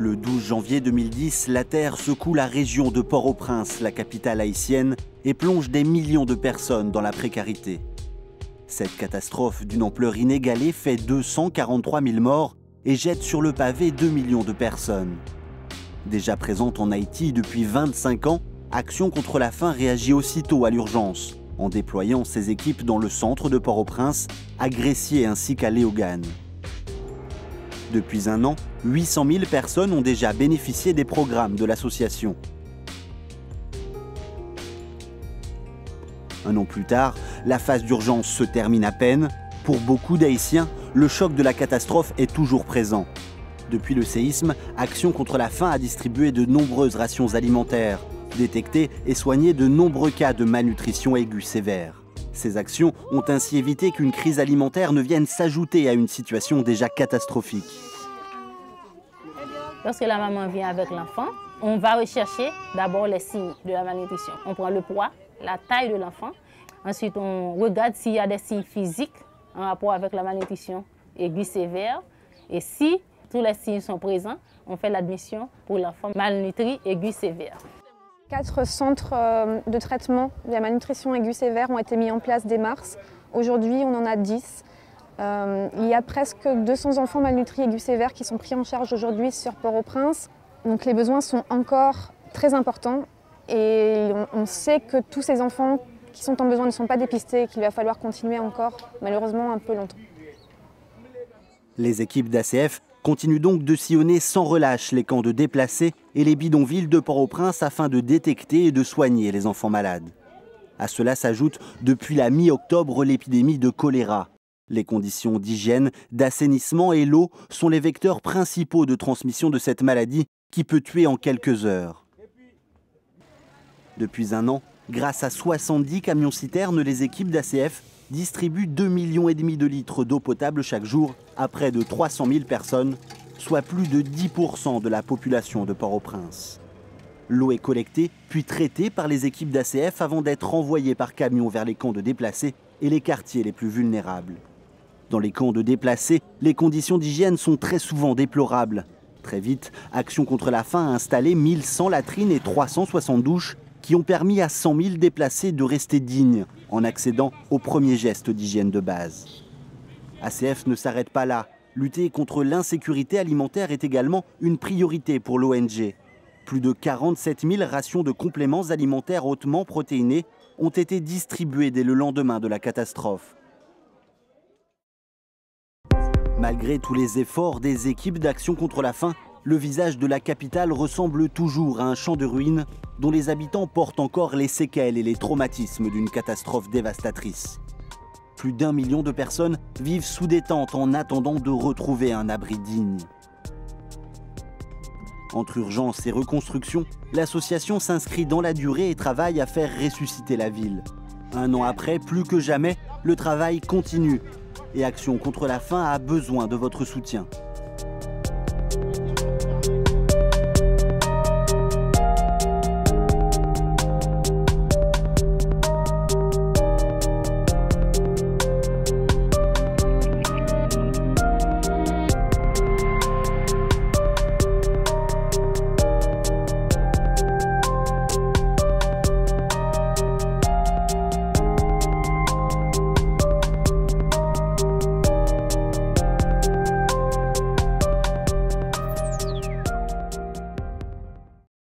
Le 12 janvier 2010, la terre secoue la région de Port-au-Prince, la capitale haïtienne, et plonge des millions de personnes dans la précarité. Cette catastrophe d'une ampleur inégalée fait 243 000 morts et jette sur le pavé 2 millions de personnes. Déjà présente en Haïti depuis 25 ans, Action contre la faim réagit aussitôt à l'urgence, en déployant ses équipes dans le centre de Port-au-Prince, à Gressier ainsi qu'à Léogâne. Depuis un an, 800 000 personnes ont déjà bénéficié des programmes de l'association. Un an plus tard, la phase d'urgence se termine à peine. Pour beaucoup d'Haïtiens, le choc de la catastrophe est toujours présent. Depuis le séisme, Action contre la faim a distribué de nombreuses rations alimentaires, détecté et soigné de nombreux cas de malnutrition aiguë sévère. Ces actions ont ainsi évité qu'une crise alimentaire ne vienne s'ajouter à une situation déjà catastrophique. Lorsque la maman vient avec l'enfant, on va rechercher d'abord les signes de la malnutrition. On prend le poids, la taille de l'enfant. Ensuite, on regarde s'il y a des signes physiques en rapport avec la malnutrition aiguë sévère. Et si tous les signes sont présents, on fait l'admission pour l'enfant malnutri aiguë sévère. 4 centres de traitement de la malnutrition aiguë sévère ont été mis en place dès mars. Aujourd'hui, on en a 10. Il y a presque 200 enfants malnutris aiguës sévères qui sont pris en charge aujourd'hui sur Port-au-Prince. Donc les besoins sont encore très importants et on sait que tous ces enfants qui sont en besoin ne sont pas dépistés et qu'il va falloir continuer encore, malheureusement, un peu longtemps. Les équipes d'ACF continuent donc de sillonner sans relâche les camps de déplacés et les bidonvilles de Port-au-Prince afin de détecter et de soigner les enfants malades. À cela s'ajoute depuis la mi-octobre l'épidémie de choléra. Les conditions d'hygiène, d'assainissement et l'eau sont les vecteurs principaux de transmission de cette maladie qui peut tuer en quelques heures. Depuis un an, grâce à 70 camions-citernes, les équipes d'ACF distribuent 2,5 millions de litres d'eau potable chaque jour à près de 300 000 personnes, soit plus de 10% de la population de Port-au-Prince. L'eau est collectée puis traitée par les équipes d'ACF avant d'être envoyée par camion vers les camps de déplacés et les quartiers les plus vulnérables. Dans les camps de déplacés, les conditions d'hygiène sont très souvent déplorables. Très vite, Action contre la faim a installé 1100 latrines et 360 douches qui ont permis à 100 000 déplacés de rester dignes en accédant aux premiers gestes d'hygiène de base. ACF ne s'arrête pas là. Lutter contre l'insécurité alimentaire est également une priorité pour l'ONG. Plus de 47 000 rations de compléments alimentaires hautement protéinés ont été distribuées dès le lendemain de la catastrophe. Malgré tous les efforts des équipes d'Action contre la faim, le visage de la capitale ressemble toujours à un champ de ruines dont les habitants portent encore les séquelles et les traumatismes d'une catastrophe dévastatrice. Plus d'1 million de personnes vivent sous des tentes en attendant de retrouver un abri digne. Entre urgence et reconstruction, l'association s'inscrit dans la durée et travaille à faire ressusciter la ville. Un an après, plus que jamais, le travail continue. Et Action contre la faim a besoin de votre soutien.